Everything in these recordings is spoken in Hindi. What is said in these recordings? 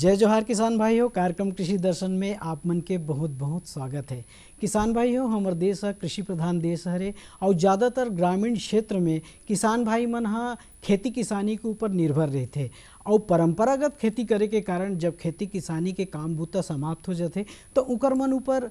जय जोहार किसान भाइयों। कार्यक्रम कृषि दर्शन में आप मन के बहुत बहुत स्वागत है। किसान भाइयों, हमारे देश है कृषि प्रधान देश हरे और ज़्यादातर ग्रामीण क्षेत्र में किसान भाई मन हा खेती किसानी के ऊपर निर्भर रहते और परंपरागत खेती करे के कारण जब खेती किसानी के काम बूता समाप्त हो जाते तो उकर मन ऊपर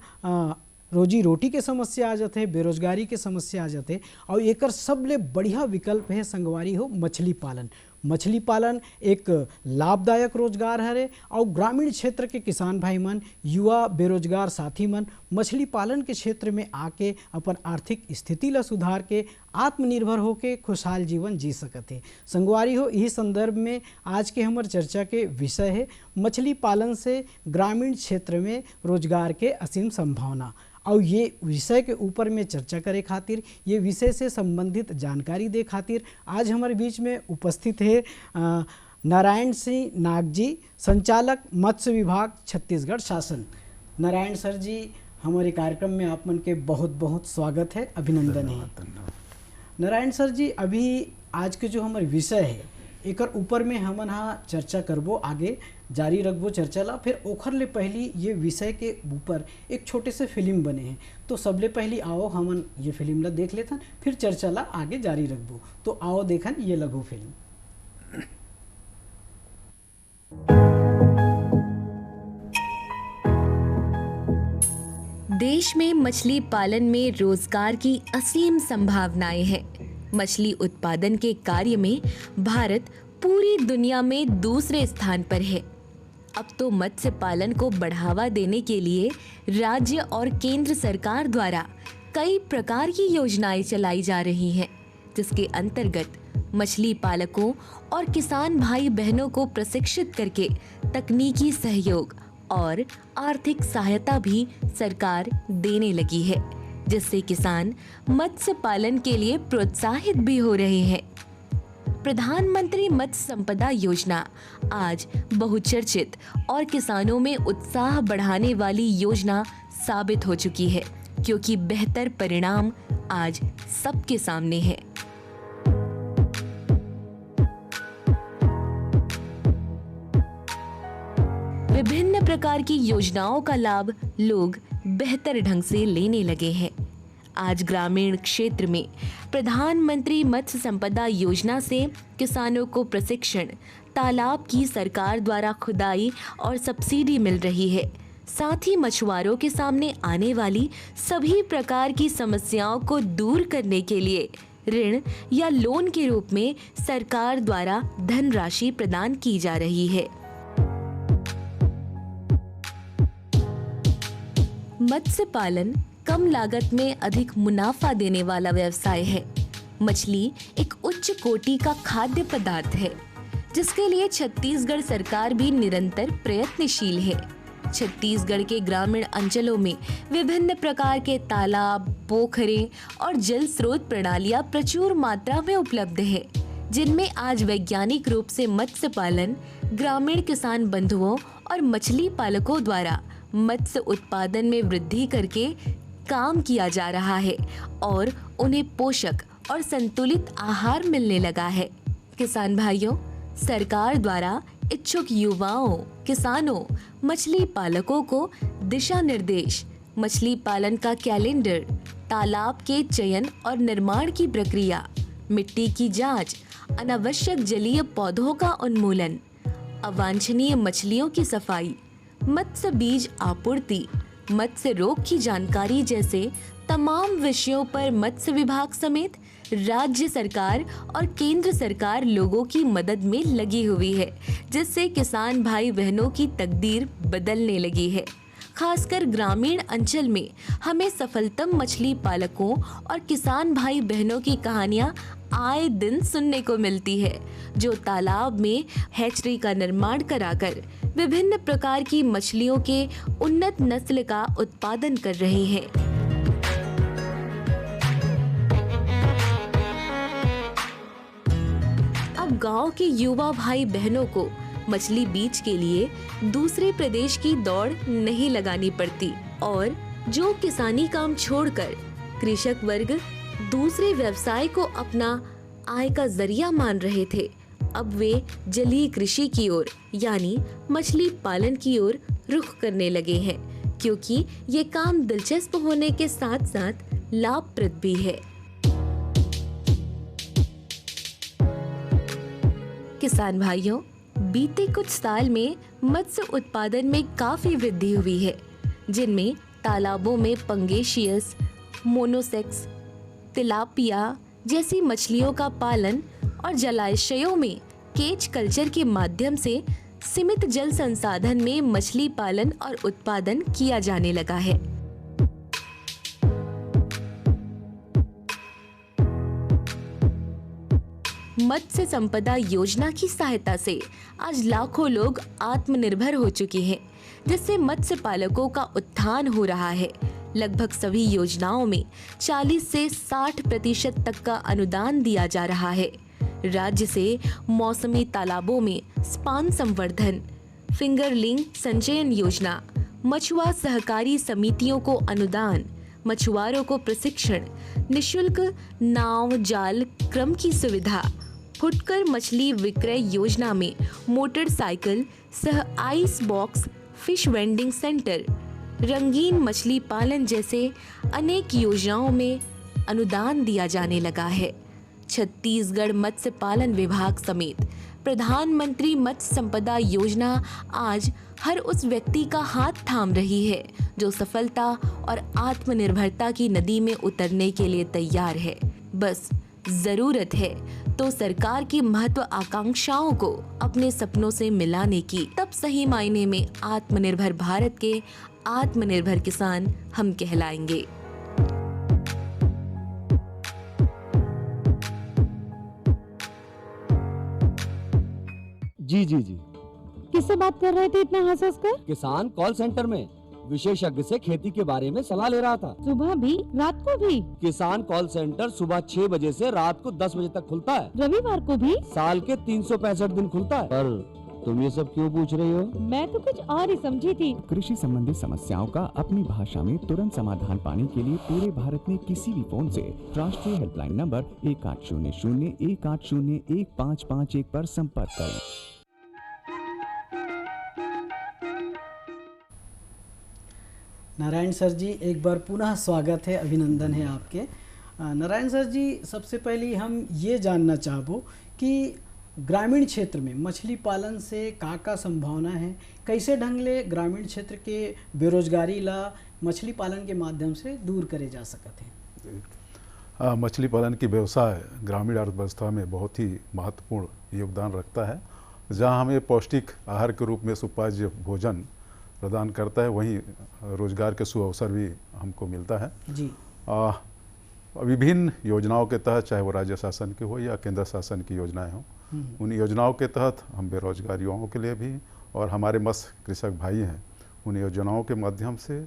रोजी रोटी के समस्या आ जाते, बेरोजगारी के समस्या आ जाते और एकर सबले बढ़िया विकल्प है संगवारी हो मछली पालन। मछली पालन एक लाभदायक रोजगार है और ग्रामीण क्षेत्र के किसान भाई मन, युवा बेरोजगार साथी मन मछली पालन के क्षेत्र में आके अपन आर्थिक स्थिति ला सुधार के आत्मनिर्भर होके खुशहाल जीवन जी सकते। संगवारी हो, यही संदर्भ में आज के हमारे चर्चा के विषय है मछली पालन से ग्रामीण क्षेत्र में रोजगार के असीम संभावना। और ये विषय के ऊपर में चर्चा करे खातिर, ये विषय से संबंधित जानकारी दे खातिर आज हमारे बीच में उपस्थित है नारायण सिंह नाग जी, संचालक मत्स्य विभाग छत्तीसगढ़ शासन। नारायण सर जी, हमारे कार्यक्रम में आप मन के बहुत बहुत स्वागत है, अभिनंदन है। नारायण सर जी, अभी आज के जो हमारे विषय है एकर ऊपर में हमन हाँ चर्चा करबो, आगे जारी रखबो चर्चा ला। फिर ओखर ले पहली ये विषय के ऊपर एक छोटे से फिल्म बने हैं, तो सबले पहली आओ हमन ये फिल्म ला देख लेथन, फिर चर्चा ला आगे जारी रखबो। तो आओ देखन ये लघु फिल्म। देश में मछली पालन में रोजगार की असीम संभावनाएं हैं। मछली उत्पादन के कार्य में भारत पूरी दुनिया में दूसरे स्थान पर है। अब तो मत्स्य पालन को बढ़ावा देने के लिए राज्य और केंद्र सरकार द्वारा कई प्रकार की योजनाएं चलाई जा रही हैं, जिसके अंतर्गत मछली पालकों और किसान भाई बहनों को प्रशिक्षित करके तकनीकी सहयोग और आर्थिक सहायता भी सरकार देने लगी है, जिससे किसान मत्स्य पालन के लिए प्रोत्साहित भी हो रहे हैं। प्रधानमंत्री मत्स्य संपदा योजना आज बहुचर्चित और किसानों में उत्साह बढ़ाने वाली योजना साबित हो चुकी है, क्योंकि बेहतर परिणाम आज सबके सामने है। विभिन्न प्रकार की योजनाओं का लाभ लोग बेहतर ढंग से लेने लगे हैं। आज ग्रामीण क्षेत्र में प्रधानमंत्री मत्स्य संपदा योजना से किसानों को प्रशिक्षण, तालाब की सरकार द्वारा खुदाई और सब्सिडी मिल रही है। साथ ही मछुआरों के सामने आने वाली सभी प्रकार की समस्याओं को दूर करने के लिए ऋण या लोन के रूप में सरकार द्वारा धनराशि प्रदान की जा रही है। मत्स्य पालन कम लागत में अधिक मुनाफा देने वाला व्यवसाय है। मछली एक उच्च कोटि का खाद्य पदार्थ है, जिसके लिए छत्तीसगढ़ सरकार भी निरंतर प्रयत्नशील है। छत्तीसगढ़ के ग्रामीण अंचलों में विभिन्न प्रकार के तालाब, पोखरे और जल स्रोत प्रणालियां प्रचुर मात्रा में उपलब्ध है, जिनमें आज वैज्ञानिक रूप से मत्स्य पालन ग्रामीण किसान बंधुओं और मछली पालकों द्वारा मत्स्य उत्पादन में वृद्धि करके काम किया जा रहा है और उन्हें पोषक और संतुलित आहार मिलने लगा है। किसान भाइयों, सरकार द्वारा इच्छुक युवाओं, किसानों, मछली पालकों को दिशा निर्देश, मछली पालन का कैलेंडर, तालाब के चयन और निर्माण की प्रक्रिया, मिट्टी की जांच, अनावश्यक जलीय पौधों का उन्मूलन, अवांछनीय मछलियों की सफाई, मत्स्य बीज आपूर्ति, मत्स्य रोग की जानकारी जैसे तमाम विषयों पर मत्स्य विभाग समेत राज्य सरकार और केंद्र सरकार लोगों की मदद में लगी हुई है, जिससे किसान भाई बहनों की तकदीर बदलने लगी है। खासकर ग्रामीण अंचल में हमें सफलतम मछली पालकों और किसान भाई बहनों की कहानियां आए दिन सुनने को मिलती है, जो तालाब में हैचरी का निर्माण कराकर विभिन्न प्रकार की मछलियों के उन्नत नस्ल का उत्पादन कर रहे हैं। अब गांव के युवा भाई बहनों को मछली बीज के लिए दूसरे प्रदेश की दौड़ नहीं लगानी पड़ती और जो किसानी काम छोड़कर कृषक वर्ग दूसरे व्यवसाय को अपना आय का जरिया मान रहे थे, अब वे जलीय कृषि की ओर यानी मछली पालन की ओर रुख करने लगे हैं, क्योंकि ये काम दिलचस्प होने के साथ साथ लाभप्रद भी है। किसान भाइयों, बीते कुछ साल में मत्स्य उत्पादन में काफी वृद्धि हुई है, जिनमें तालाबों में पंगेशियस, मोनोसेक्स, तिलापिया जैसी मछलियों का पालन और जलाशयों में केज कल्चर के माध्यम से सीमित जल संसाधन में मछली पालन और उत्पादन किया जाने लगा है। मत्स्य संपदा योजना की सहायता से आज लाखों लोग आत्मनिर्भर हो चुके हैं, जिससे मत्स्य पालकों का उत्थान हो रहा है। लगभग सभी योजनाओं में 40 से 60% तक का अनुदान दिया जा रहा है। राज्य से मौसमी तालाबों में स्पान संवर्धन, फिंगरलिंग संचयन योजना, मछुआ सहकारी समितियों को अनुदान, मछुआरों को प्रशिक्षण, निशुल्क नाव जाल क्रम की सुविधा, फुटकर मछली विक्रय योजना में मोटरसाइकिल सह ice box, fish vending centre, रंगीन मछली पालन जैसे अनेक योजनाओं में अनुदान दिया जाने लगा है। छत्तीसगढ़ मत्स्य पालन विभाग समेत प्रधानमंत्री मत्स्य संपदा योजना आज हर उस व्यक्ति का हाथ थाम रही है जो सफलता और आत्मनिर्भरता की नदी में उतरने के लिए तैयार है। बस जरूरत है तो सरकार की महत्व आकांक्षाओं को अपने सपनों से मिलाने की। तब सही मायने में आत्मनिर्भर भारत के आत्मनिर्भर किसान हम कहलाएंगे। जी किससे बात कर रहे थे इतना हंस हंस कर? किसान कॉल सेंटर में विशेषज्ञ से खेती के बारे में सलाह ले रहा था। सुबह भी रात को भी? किसान कॉल सेंटर सुबह 6 बजे से रात को 10 बजे तक खुलता है। रविवार को भी? साल के 365 दिन खुलता है। पर तुम ये सब क्यों पूछ रही हो? मैं तो कुछ और ही समझी थी। कृषि संबंधी समस्याओं का अपनी भाषा में तुरंत समाधान पाने के लिए पूरे भारत में किसी भी फोन से राष्ट्रीय हेल्पलाइन नंबर 1800-180-1551 पर संपर्क करें। नारायण सर जी, एक बार पुनः स्वागत है, अभिनंदन है आपके। नारायण सर जी, सबसे पहले हम ये जानना चाहबो कि ग्रामीण क्षेत्र में मछली पालन से का संभावना है, कैसे ढंग ले ग्रामीण क्षेत्र के बेरोजगारी ला मछली पालन के माध्यम से दूर करे जा सकते हैं? मछली पालन की व्यवसाय ग्रामीण अर्थव्यवस्था में बहुत ही महत्वपूर्ण योगदान रखता है। जहां हमें पौष्टिक आहार के रूप में सुपाच्य भोजन प्रदान करता है, वहीं रोजगार के सुअवसर भी हमको मिलता है जी। विभिन्न योजनाओं के तहत, चाहे वो राज्य शासन की हो या केंद्र शासन की योजनाएं हों, उन योजनाओं के तहत हम बेरोजगार युवाओं के लिए भी और हमारे मत्स्य कृषक भाई हैं, उन योजनाओं के माध्यम से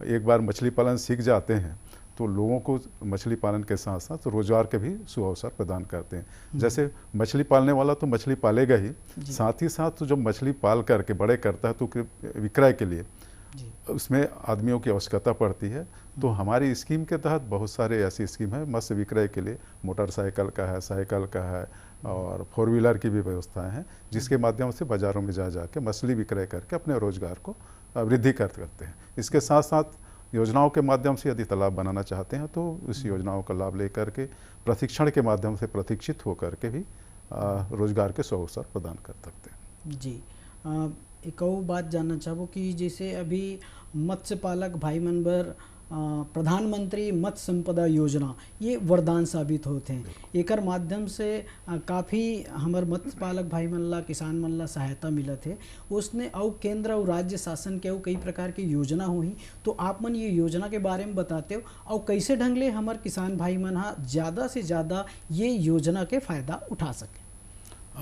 एक बार मछली पालन सीख जाते हैं तो लोगों को मछली पालन के साथ साथ रोजगार के भी सुअवसर प्रदान करते हैं। जैसे मछली पालने वाला तो मछली पालेगा ही, साथ ही साथ तो जब मछली पाल करके बड़े करता है तो विक्रय के लिए उसमें आदमियों की आवश्यकता पड़ती है। तो हमारी स्कीम के तहत बहुत सारे ऐसी स्कीम है मत्स्य विक्रय के लिए, मोटरसाइकिल का है, साइकिल का है और 4 व्हीलर की भी व्यवस्थाएं हैं, जिसके माध्यम से बाज़ारों में जा के मछली विक्रय करके अपने रोजगार को वृद्धि करते हैं। इसके साथ साथ योजनाओं के माध्यम से यदि तालाब बनाना चाहते हैं तो इस योजनाओं का लाभ लेकर के प्रशिक्षण के माध्यम से प्रशिक्षित होकर के भी रोजगार के अवसर प्रदान कर सकते हैं। जी, एक और बात जानना चाहूँ कि जैसे अभी मत्स्य पालक भाई मनबर प्रधानमंत्री मत्स्य संपदा योजना ये वरदान साबित होते हैं। एकर माध्यम से काफ़ी हमार मत्स्य पालक भाई मन ला, किसान मन ला सहायता मिलत है। उसने और केंद्र और राज्य शासन के और कई प्रकार की योजना हुई, तो आप मन ये योजना के बारे में बताते हो और कैसे ढंग ले हमार किसान भाई मन ज़्यादा से ज़्यादा ये योजना के फ़ायदा उठा सके?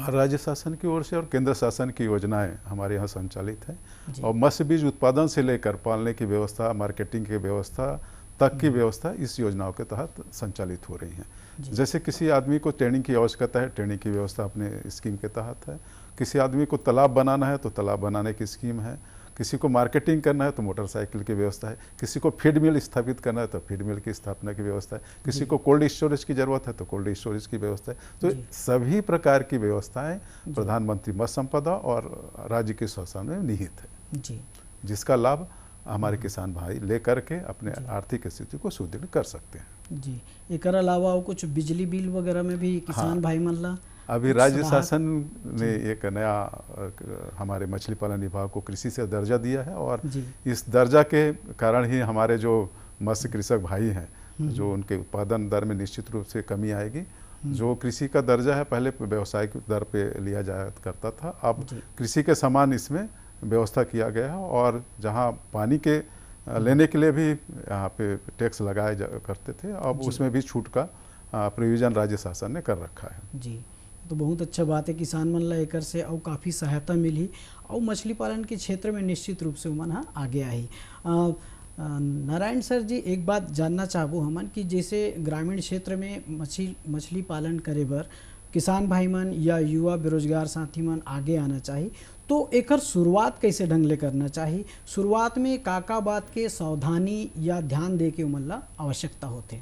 राज्य शासन की ओर से और केंद्र शासन की योजनाएं हमारे यहाँ संचालित है और मत्स्य बीज उत्पादन से लेकर पालने की व्यवस्था, मार्केटिंग की व्यवस्था तक की व्यवस्था इस योजनाओं के तहत संचालित हो रही हैं। जैसे किसी आदमी को ट्रेनिंग की आवश्यकता है, ट्रेनिंग की व्यवस्था अपने स्कीम के तहत है। किसी आदमी को तालाब बनाना है तो तालाब बनाने की स्कीम है। किसी को मार्केटिंग करना है तो मोटरसाइकिल की व्यवस्था है, किसी को फीड मिल स्थापित करना है तो फीड मिल की स्थापना की व्यवस्था है, किसी को कोल्ड स्टोरेज की ज़रूरत है तो कोल्ड स्टोरेज की व्यवस्था है। तो सभी प्रकार की व्यवस्थाएं प्रधानमंत्री मत्स्य संपदा और राज्य के शासन में निहित है जी जिसका लाभ हमारे किसान भाई लेकर के अपने आर्थिक स्थिति को सुदृढ़ कर सकते हैं। जी एकर अलावा और कुछ बिजली बिल वगैरह में भी किसान भाई मन ला अभी राज्य शासन ने एक नया हमारे मछली पालन विभाग को कृषि से दर्जा दिया है और इस दर्जा के कारण ही हमारे जो मत्स्य कृषक भाई हैं जो उनके उत्पादन दर में निश्चित रूप से कमी आएगी। जो कृषि का दर्जा है पहले व्यावसायिक दर पे लिया जाया करता था, अब कृषि के समान इसमें व्यवस्था किया गया है और जहाँ पानी के लेने के लिए भी यहाँ पे टैक्स लगाए करते थे, अब उसमें भी छूट का प्रोविजन राज्य शासन ने कर रखा है। जी तो बहुत अच्छा बात है, किसान मन ला एकर से और काफ़ी सहायता मिली और मछली पालन के क्षेत्र में निश्चित रूप से उमन हा आगे आई। नारायण सर जी एक बात जानना चाहबो हमन कि जैसे ग्रामीण क्षेत्र में मछली पालन करे बर किसान भाई मन या युवा बेरोजगार साथी मन आगे आना चाहिए तो एकर शुरुआत कैसे ढंग ले करना चाहिए, शुरुआत में काका बात के सावधानी या ध्यान दे के उमन ला आवश्यकता होते?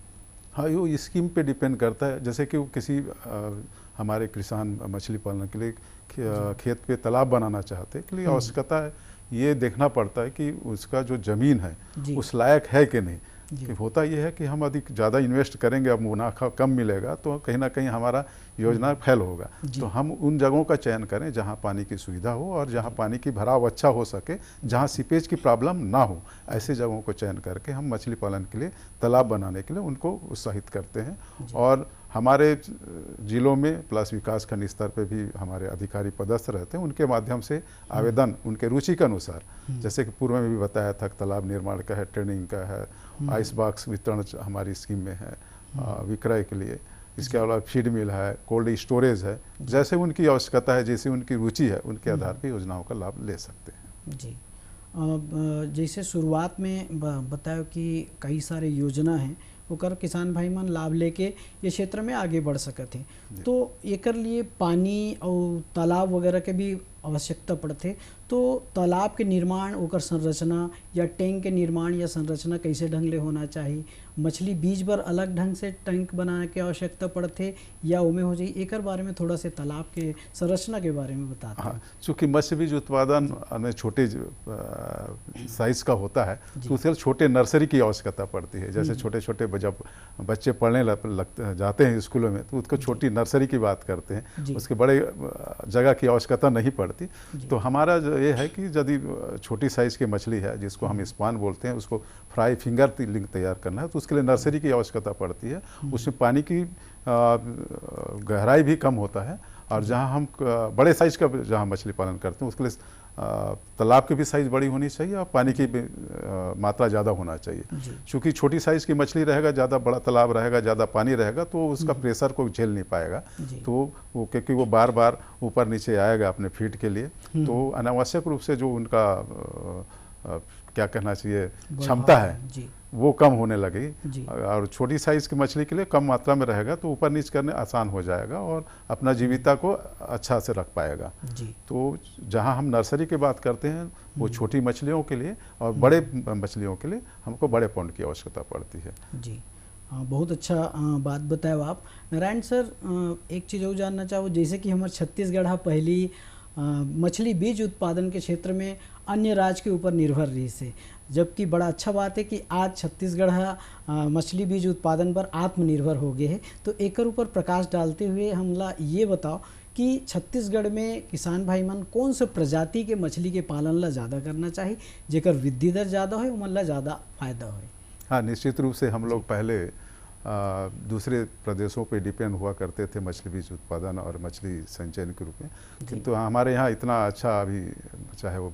हाँ यो स्कीम पे डिपेंड करता है। जैसे कि किसी हमारे किसान मछली पालन के लिए खेत पे तालाब बनाना चाहते हैं के लिए आवश्यकता है ये देखना पड़ता है कि उसका जो ज़मीन है उस लायक है कि नहीं। कि होता ये है कि हम अधिक ज़्यादा इन्वेस्ट करेंगे अब मुनाफा कम मिलेगा तो कहीं ना कहीं हमारा योजना फेल होगा। तो हम उन जगहों का चयन करें जहाँ पानी की सुविधा हो और जहाँ पानी की भराव अच्छा हो सके, जहाँ सीपेज की प्रॉब्लम ना हो, ऐसे जगहों को चयन करके हम मछली पालन के लिए तालाब बनाने के लिए उनको उत्साहित करते हैं। और हमारे जिलों में प्लस विकास खंड स्तर पे भी हमारे अधिकारी पदस्थ रहते हैं, उनके माध्यम से आवेदन उनके रुचि के अनुसार, जैसे कि पूर्व में भी बताया था तालाब निर्माण का है, ट्रेनिंग का है, आइस बॉक्स वितरण हमारी स्कीम में है विक्रय के लिए, इसके अलावा फीड मिल है, कोल्ड स्टोरेज है, जैसे उनकी आवश्यकता है जैसे उनकी रुचि है उनके आधार पर योजनाओं का लाभ ले सकते हैं। जी जैसे शुरुआत में बताया कि कई सारे योजना हैं ओकर किसान भाई मन लाभ लेके ये क्षेत्र में आगे बढ़ सकते हैं, तो एकर लिए पानी और तालाब वगैरह के भी आवश्यकता पड़ते, तो तालाब के निर्माण ओकर संरचना या टैंक के निर्माण या संरचना कैसे ढंग ले होना चाहिए, मछली बीज पर अलग ढंग से टैंक बनाने की आवश्यकता पड़ते या उमें हो जाए, एकर बारे में थोड़ा से तालाब के संरचना के बारे में बताते हैं। हाँ, चूँकि मत्स्य बीज उत्पादन में छोटे साइज का होता है तो उसके छोटे नर्सरी की आवश्यकता पड़ती है। जैसे छोटे छोटे जब बच्चे पढ़ने जाते हैं स्कूलों में तो उसको छोटी नर्सरी की बात करते हैं, उसके बड़े जगह की आवश्यकता नहीं पड़ती। तो हमारा ये है कि यदि छोटी साइज की मछली है जिसको हम स्पान बोलते हैं, उसको फ्राई फिंगर लिंक तैयार करना है तो उसके लिए नर्सरी की आवश्यकता पड़ती है। उसमें पानी की गहराई भी कम होता है और जहाँ हम बड़े साइज का जहाँ मछली पालन करते हैं उसके लिए तालाब की भी साइज़ बड़ी होनी चाहिए और पानी की भी मात्रा ज़्यादा होना चाहिए। चूँकि छोटी साइज़ की मछली रहेगा, ज़्यादा बड़ा तालाब रहेगा, ज़्यादा पानी रहेगा तो उसका प्रेशर को झेल नहीं पाएगा, तो वो क्योंकि वो बार बार ऊपर नीचे आएगा अपने फीड के लिए, तो अनावश्यक रूप से जो उनका क्या कहना चाहिए क्षमता है वो कम होने लगेगी। और छोटी साइज़ की मछली के लिए कम मात्रा में रहेगा तो ऊपर नीचे करने आसान हो जाएगा और अपना जीविका को अच्छा से रख पाएगा। तो जहां हम नर्सरी की बात करते हैं वो छोटी मछलियों के लिए, और बड़े मछलियों के लिए हमको बड़े पॉन्ड की आवश्यकता पड़ती है। जी बहुत अच्छा बात बताया आप नारायण सर। एक चीज़ और जानना चाहो, जैसे कि हमारे छत्तीसगढ़ पहली मछली बीज उत्पादन के क्षेत्र में अन्य राज्य के ऊपर निर्भर रही से, जबकि बड़ा अच्छा बात है कि आज छत्तीसगढ़ मछली बीज उत्पादन पर आत्मनिर्भर हो गए हैं। तो एकर ऊपर प्रकाश डालते हुए हमला ये बताओ कि छत्तीसगढ़ में किसान भाई मन कौन से प्रजाति के मछली के पालन ला ज़्यादा करना चाहिए जेकर वृद्धि दर ज़्यादा हो उमन ला ज़्यादा फायदा हो? हाँ, निश्चित रूप से हम लोग पहले दूसरे प्रदेशों पे डिपेंड हुआ करते थे मछली बीज उत्पादन और मछली संचयन के रूप में, किंतु हमारे यहाँ इतना अच्छा अभी चाहे वो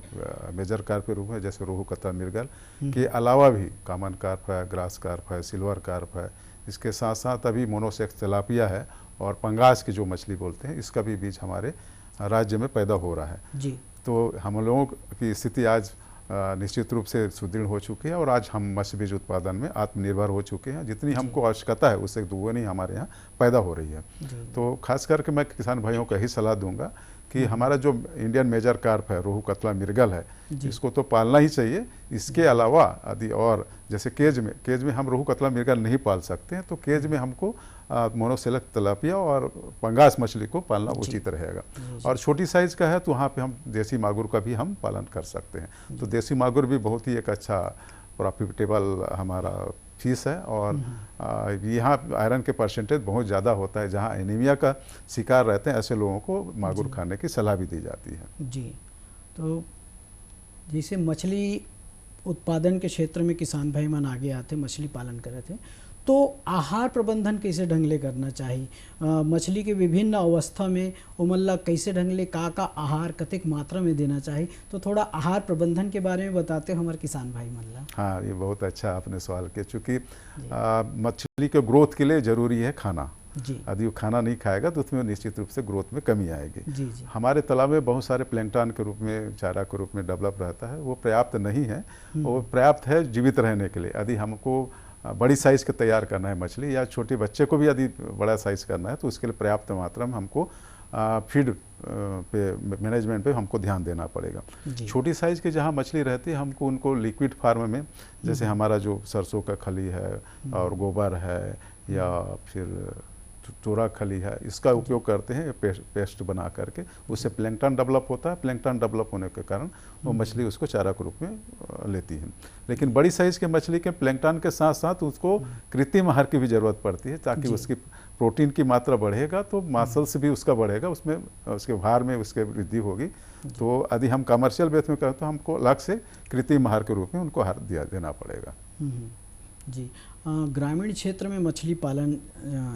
मेजर कार्प के रूप में जैसे रोहू, कतला, मृगल के अलावा भी कॉमन कार्प है, ग्रास कार्प है, सिल्वर कार्प है, इसके साथ साथ अभी मोनोसेक्स तिलापिया है और पंगास की जो मछली बोलते हैं इसका भी बीज हमारे राज्य में पैदा हो रहा है जी। तो हम लोगों की स्थिति आज निश्चित रूप से सुदृढ़ हो चुकी है और आज हम मत्स्य बीज उत्पादन में आत्मनिर्भर हो चुके हैं। जितनी हमको आवश्यकता है उससे दुगनी हमारे यहाँ पैदा हो रही है। तो खास करके मैं किसान भाइयों को यही सलाह दूंगा कि हमारा जो इंडियन मेजर कार्प है, रोहू, कतला, मिर्गल है, इसको तो पालना ही चाहिए। इसके अलावा यदि और जैसे केज में हम रोहू, कतला, मिर्गल नहीं पाल सकते हैं, तो केज में हमको मोनोसेलक तिलापिया और पंगास मछली को पालना उचित रहेगा। और छोटी साइज़ का है तो वहाँ पे हम देसी मागुर का भी हम पालन कर सकते हैं। तो देसी मागुर भी बहुत ही एक अच्छा प्रॉफिटेबल हमारा फिश है। और यहाँ आयरन के परसेंटेज बहुत ज़्यादा होता है। जहाँ एनीमिया का शिकार रहते हैं ऐसे लोगों को मागुर खाने की सलाह भी दी जाती है। जी, तो जैसे मछली उत्पादन के क्षेत्र में किसान भाई मन आगे आते, मछली पालन करे थे, तो आहार प्रबंधन कैसे ढंगले करना चाहिए? मछली के विभिन्न अवस्था में उमल्ला कैसे ढंगले का आहार कतिक मात्रा में देना चाहिए? तो थोड़ा आहार प्रबंधन के बारे में बताते हो हमारे किसान भाई मल्ला। हाँ, ये बहुत अच्छा आपने सवाल किया, चूँकि मछली के ग्रोथ के लिए ज़रूरी है खाना। यदि वो खाना नहीं खाएगा तो उसमें निश्चित रूप से ग्रोथ में कमी आएगी। जी। हमारे तालाब में बहुत सारे प्लैंकटन के रूप में, चारा के रूप में डेवलप रहता है, वो पर्याप्त नहीं है। वो पर्याप्त है जीवित रहने के लिए। यदि हमको बड़ी साइज़ के तैयार करना है मछली, या छोटे बच्चे को भी यदि बड़ा साइज़ करना है, तो उसके लिए पर्याप्त मात्रा में हमको फीड पे मैनेजमेंट पे हमको ध्यान देना पड़ेगा। छोटी साइज़ की जहाँ मछली रहती है, हमको उनको लिक्विड फार्म में, जैसे हमारा जो सरसों का खली है और गोबर है या फिर चोरा खली है, इसका उपयोग करते हैं पेस्ट बना करके। उससे प्लैंकटन डेवलप होता है। प्लैंकटन डेवलप होने के कारण वो मछली उसको चारा के रूप में लेती है। लेकिन बड़ी साइज़ के मछली के प्लैंकटन के साथ साथ उसको कृत्रिम आहार की भी ज़रूरत पड़ती है, ताकि उसकी प्रोटीन की मात्रा बढ़ेगा तो मासल्स भी उसका बढ़ेगा, उसमें उसके भार में उसके वृद्धि होगी। तो यदि हम कमर्शियल बेस में करें तो हमको अलग से कृत्रिम आहार के रूप में उनको आहार देना पड़ेगा। जी, ग्रामीण क्षेत्र में मछली पालन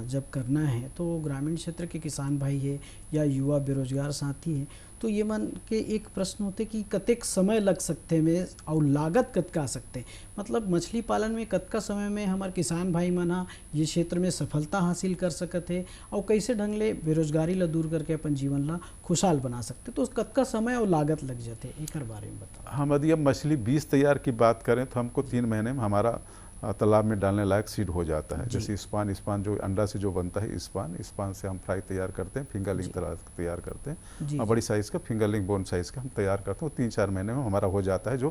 जब करना है तो ग्रामीण क्षेत्र के किसान भाई है या युवा बेरोजगार साथी हैं, तो ये मन के एक प्रश्न होते कि कतेक समय लग सकते में और लागत कतका आ सकते, मतलब मछली पालन में कतका समय में हमारे किसान भाई मन ये क्षेत्र में सफलता हासिल कर सकते हैं और कैसे ढंगले बेरोजगारी ला दूर करके अपन जीवन ला खुशहाल बना सकते, तो कतका समय और लागत लग जाते, एक बारे में बताओ। हम यदि अब मछली 20 तैयार की बात करें तो हमको 3 महीने में हमारा तालाब में डालने लायक सीड हो जाता है। जैसे स्पान जो अंडा से जो बनता है, स्पान से हम फ्राई तैयार करते हैं, फिंगरलिंग तैयार करते हैं, और बड़ी साइज़ का फिंगरलिंग बोन साइज़ का हम तैयार करते हैं। 3-4 महीने में हमारा हो जाता है जो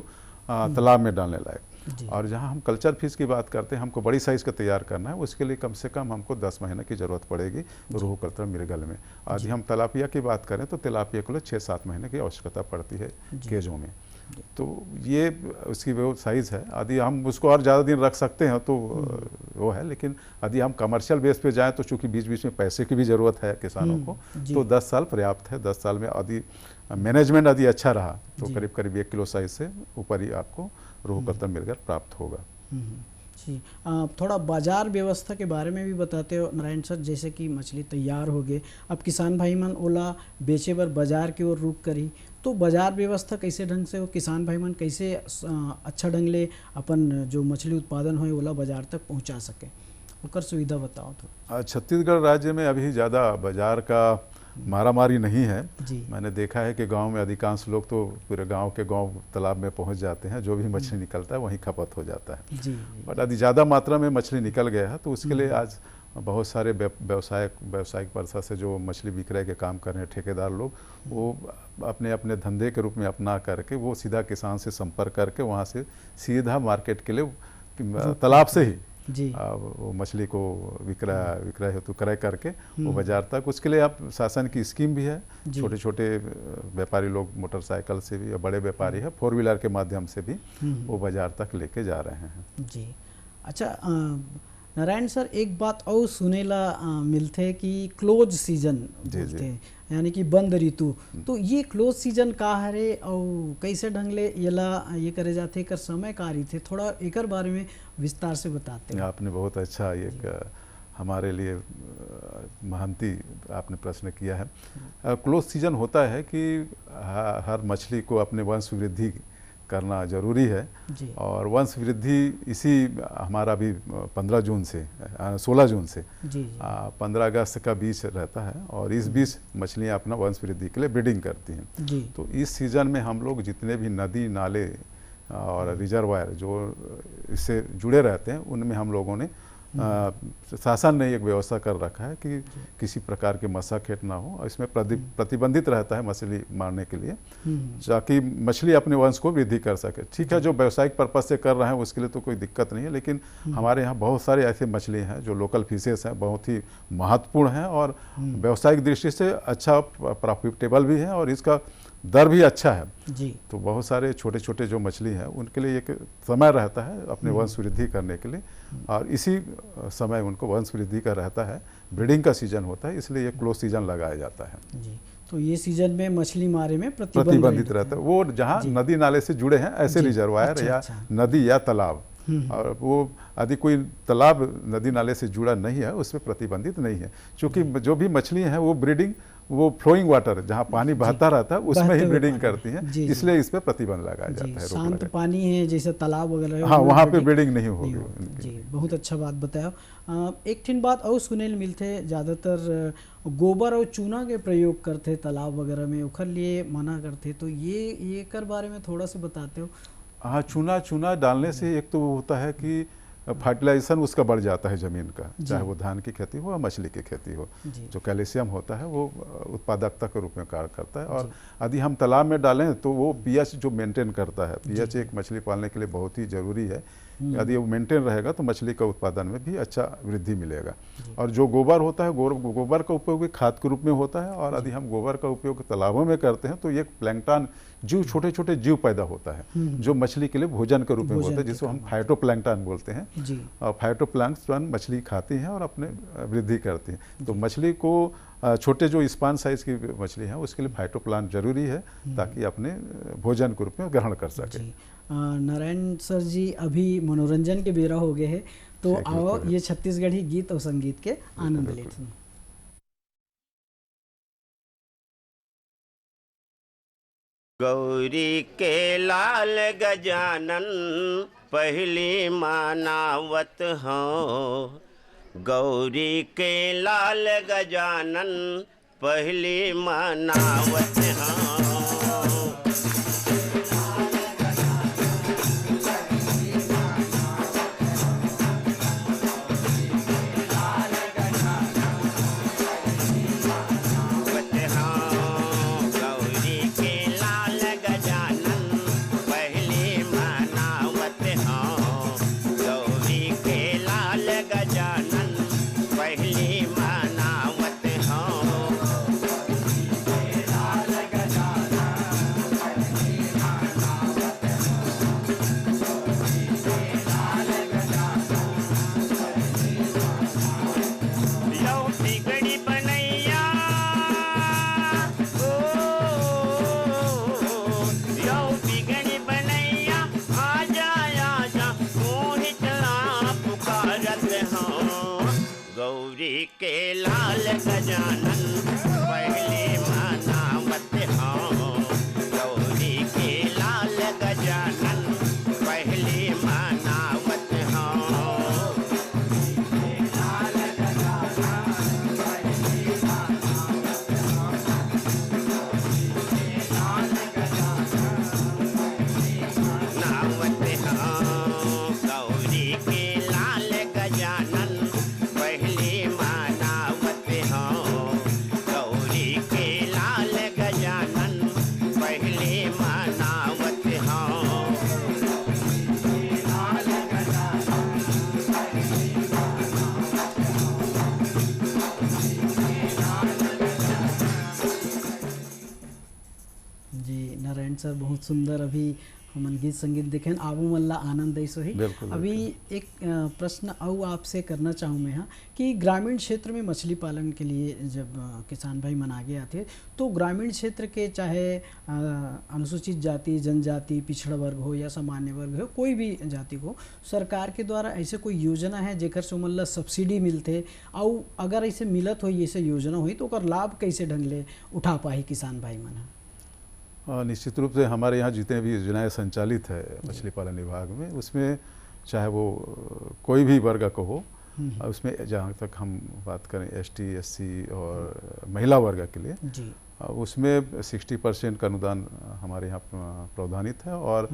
तालाब में डालने लायक। और जहाँ हम कल्चर फिश की बात करते हैं, हमको बड़ी साइज़ का तैयार करना है, उसके लिए कम से कम हमको 10 महीने की ज़रूरत पड़ेगी रोहू, कतला, मिर्गल में। यदि हम तिलापिया की बात करें तो तिलापिया को 6-7 महीने की आवश्यकता पड़ती है केजों में। तो ये उसकी वो साइज़ है। यदि हम उसको और ज़्यादा दिन रख सकते हैं तो वो है, लेकिन यदि हम कमर्शियल बेस पे जाएं तो चूँकि बीच बीच में पैसे की भी ज़रूरत है किसानों को, तो 10 साल पर्याप्त है। 10 साल में यदि मैनेजमेंट यदि अच्छा रहा तो करीब करीब 1 किलो साइज़ से ऊपर ही आपको रोहू, कतला, मिर्गल प्राप्त होगा। जी, थोड़ा बाजार व्यवस्था के बारे में भी बताते हो नारायण सर। जैसे कि मछली तैयार हो गए, अब किसान भाई मन ओला बेचे बर बाजार की ओर रुख करी, तो बाजार व्यवस्था कैसे ढंग से हो, किसान भाई मन कैसे अच्छा ढंग ले अपन जो मछली उत्पादन हो ओला बाजार तक पहुंचा सके, ओकर सुविधा बताओ तो। छत्तीसगढ़ राज्य में अभी ज़्यादा बाजार का मारामारी नहीं है। मैंने देखा है कि गांव में अधिकांश लोग तो पूरे गांव के गांव तालाब में पहुंच जाते हैं, जो भी मछली निकलता है वहीं खपत हो जाता है। बट यदि ज़्यादा मात्रा में मछली निकल गया है तो उसके लिए आज बहुत सारे व्यावसायिक वर्षा से जो मछली विक्रय के काम कर रहे हैं ठेकेदार लोग, वो अपने अपने धंधे के रूप में अपना करके वो सीधा किसान से संपर्क करके वहाँ से सीधा मार्केट के लिए तालाब से ही वो मछली को विक्रय हेतु क्रय करके वो बाजार तक, उसके लिए आप शासन की स्कीम भी है। छोटे छोटे व्यापारी लोग मोटरसाइकिल से भी, या बड़े व्यापारी है 4 व्हीलर के माध्यम से भी वो बाजार तक लेके जा रहे हैं। जी, अच्छा नारायण सर, एक बात और सुने ला मिलते कि क्लोज सीजन बोलते हैं, यानी कि बंद ऋतु, तो ये क्लोज सीजन का हरे और कैसे ढंगले ये करे जाते, कर समय का थे, थोड़ा एक बारे में विस्तार से बताते हैं। आपने बहुत अच्छा एक हमारे लिए महंती आपने प्रश्न किया है। क्लोज सीजन होता है कि हर मछली को अपने वंश वृद्धि करना जरूरी है, और वंश वृद्धि इसी हमारा भी 15 जून से 16 जून से 15 अगस्त का बीच रहता है, और इस बीच मछलियाँ अपना वंश वृद्धि के लिए ब्रीडिंग करती हैं। तो इस सीज़न में हम लोग जितने भी नदी नाले और रिजर्वायर जो इससे जुड़े रहते हैं, उनमें हम लोगों ने शासन ने एक व्यवस्था कर रखा है कि किसी प्रकार के मशा खेत ना हो, और इसमें प्रतिबंधित रहता है मछली मारने के लिए, ताकि मछली अपने वंश को वृद्धि कर सके। ठीक है, जो व्यावसायिक पर्पज से कर रहे हैं उसके लिए तो कोई दिक्कत नहीं है, लेकिन हमारे यहाँ बहुत सारे ऐसे मछली हैं जो लोकल फिशेस हैं, बहुत ही महत्वपूर्ण हैं और व्यावसायिक दृष्टि से अच्छा प्रॉफिटेबल भी है और इसका दर भी अच्छा है जी। तो बहुत सारे छोटे छोटे जो मछली हैं उनके लिए एक समय रहता है अपने वंश वृद्धि करने के लिए, और इसी समय उनको वंश वृद्धि का रहता है, ब्रीडिंग का सीजन होता है, इसलिए ये क्लोज सीजन लगाया जाता है जी। तो ये सीजन में मछली मारे में प्रतिबंधित रहता है। वो जहाँ नदी नाले से जुड़े हैं ऐसे रिजर्वायर या नदी या तालाब, और वो यदि कोई तालाब नदी नाले से जुड़ा नहीं है उसमें प्रतिबंधित नहीं है, क्योंकि जो भी मछली हैं वो ब्रीडिंग वो फ्लोइंग वाटर जहाँ पानी बहता रहता है उसमें ही ब्रीडिंग करती हैं, इसलिए इस पर प्रतिबंध लगाया जाता है। शांत पानी है जैसे तालाब वगैरह, हाँ, वहाँ पे ब्रीडिंग नहीं होगी जी। बहुत अच्छा बात बताया। एक ठिन बात और सुने मिलते, ज़्यादातर गोबर और चूना के प्रयोग करते तालाब वगैरह में, ओखर लिए मना करते, तो ये कर बारे में थोड़ा सा बताते हो। हाँ, चूना डालने से एक तो होता है कि फर्टिलाइजेशन उसका बढ़ जाता है ज़मीन का, चाहे वो धान की खेती हो या मछली की खेती हो, जो कैल्शियम होता है वो उत्पादकता के रूप में कार्य करता है। और यदि हम तालाब में डालें तो वो पीएच जो मेंटेन करता है, पीएच एक मछली पालने के लिए बहुत ही ज़रूरी है, यदि वो मेंटेन रहेगा तो मछली का उत्पादन में भी अच्छा वृद्धि मिलेगा। और जो गोबर होता है, गोबर का उपयोग भी खाद के रूप में होता है, और यदि हम गोबर का उपयोग तालाबों में करते हैं तो एक प्लैंकटन जीव, छोटे छोटे जीव पैदा होता है जो मछली के लिए भोजन के रूप में होता है, जिसको हम फाइटोप्लैंकटन बोलते हैं। और फाइटोप्लैंकटन मछली खाती हैं और अपने वृद्धि करती हैं। तो मछली को छोटे जो स्पान साइज की मछली हैं उसके लिए फाइटोप्लैंकटन जरूरी है ताकि अपने भोजन के रूप में ग्रहण कर सके। नारायण सर जी, अभी मनोरंजन के बेरा हो गए हैं, तो आओ ये छत्तीसगढ़ी गीत और संगीत के आनंद लेते हैं। गौरी के लाल गजानन पहली मानावत हो, गौरी के लाल गजानन पहली मानावत हो। सर बहुत सुंदर अभी हमन गीत संगीत देखें आबू मल्ला आनंद ऐसो ही। अभी एक प्रश्न और आपसे करना चाहूँ मैं, हाँ, कि ग्रामीण क्षेत्र में मछली पालन के लिए जब किसान भाई मन आगे आते तो ग्रामीण क्षेत्र के चाहे अनुसूचित जाति, जनजाति, पिछड़ा वर्ग हो या सामान्य वर्ग हो, कोई भी जाति को सरकार के द्वारा ऐसे कोई योजना है जेकर से मतलब सब्सिडी मिलते, और अगर ऐसे मिलत हो ऐसे योजना हुई तो ओकर लाभ कैसे ढंग ले उठा पाही किसान भाई मन? निश्चित रूप से हमारे यहाँ जितने भी योजनाएं संचालित है मछली पालन विभाग में, उसमें चाहे वो कोई भी वर्ग को हो, उसमें जहाँ तक हम बात करें ST SC और महिला वर्ग के लिए, उसमें 60% का अनुदान हमारे यहाँ प्रावधानित है और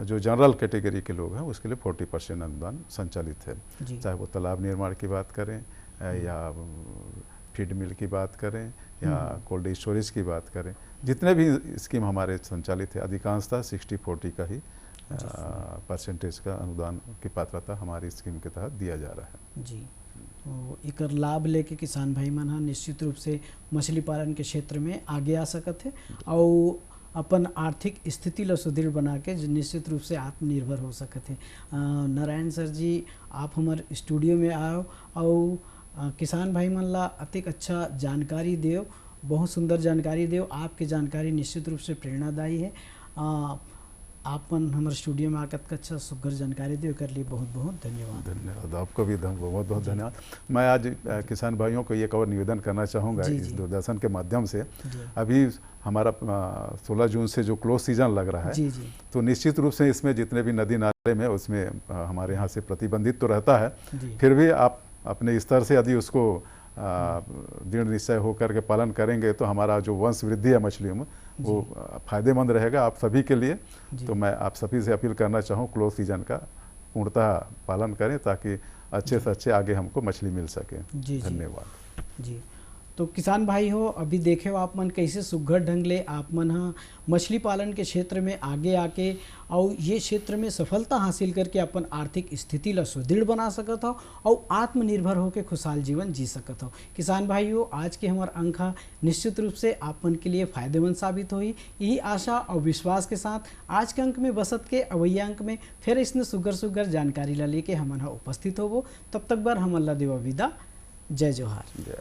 जो जनरल कैटेगरी के लोग हैं उसके लिए 40% अनुदान संचालित है। जी। चाहे वो तालाब निर्माण की बात करें या फीड मिल की बात करें या कोल्ड स्टोरेज की बात करें, जितने भी स्कीम हमारे संचालित है अधिकांशतः 60-40 का ही परसेंटेज का अनुदान की पात्रता हमारी स्कीम के तहत दिया जा रहा है। जी, तो एकर लाभ लेके किसान भाई मन निश्चित रूप से मछली पालन के क्षेत्र में आगे आ सकत है और अपन आर्थिक स्थिति ला सुदृढ़ बना के निश्चित रूप से आत्मनिर्भर हो सकत है। नारायण सर जी, आप हमारे स्टूडियो में आओ और किसान भाई मन ला अतिक अच्छा जानकारी देव, बहुत सुंदर जानकारी देव। आपकी जानकारी निश्चित रूप से प्रेरणादायी है। आपन हमारे स्टूडियो में आकर अच्छा सुघर जानकारी दे कर लिए बहुत बहुत धन्यवाद। धन्यवाद, आपको भी बहुत बहुत धन्यवाद। मैं आज किसान भाइयों को एक और निवेदन करना चाहूँगा इस दूरदर्शन के माध्यम से। अभी हमारा 16 जून से जो क्लोज सीजन लग रहा है, तो निश्चित रूप से इसमें जितने भी नदी नाले में उसमें हमारे यहाँ से प्रतिबंधित तो रहता है, फिर भी आप अपने स्तर से यदि उसको दृढ़ निश्चय होकर के पालन करेंगे तो हमारा जो वंश वृद्धि है मछलियों में वो फायदेमंद रहेगा आप सभी के लिए। तो मैं आप सभी से अपील करना चाहूँ क्लोज सीजन का पूर्णतः पालन करें ताकि अच्छे से अच्छे आगे हमको मछली मिल सके। धन्यवाद जी। तो किसान भाई हो, अभी देखे हो आप मन कैसे सुघर ढंग ले आप मन मछली पालन के क्षेत्र में आगे आके और ये क्षेत्र में सफलता हासिल करके अपन आर्थिक स्थिति ला सुदृढ़ बना सकत हो और आत्मनिर्भर होकर खुशहाल जीवन जी सकत हो। किसान भाई हो, आज के हमार अंक निश्चित रूप से आप मन के लिए फायदेमंद साबित हुई। यही आशा और विश्वास के साथ आज के अंक में बसत के अवैया अंक में फिर इसने सुगर जानकारी ला लेके हमन उपस्थित होबो। तब तक बार हमन ला देवा विदा। जय जोहार। जय।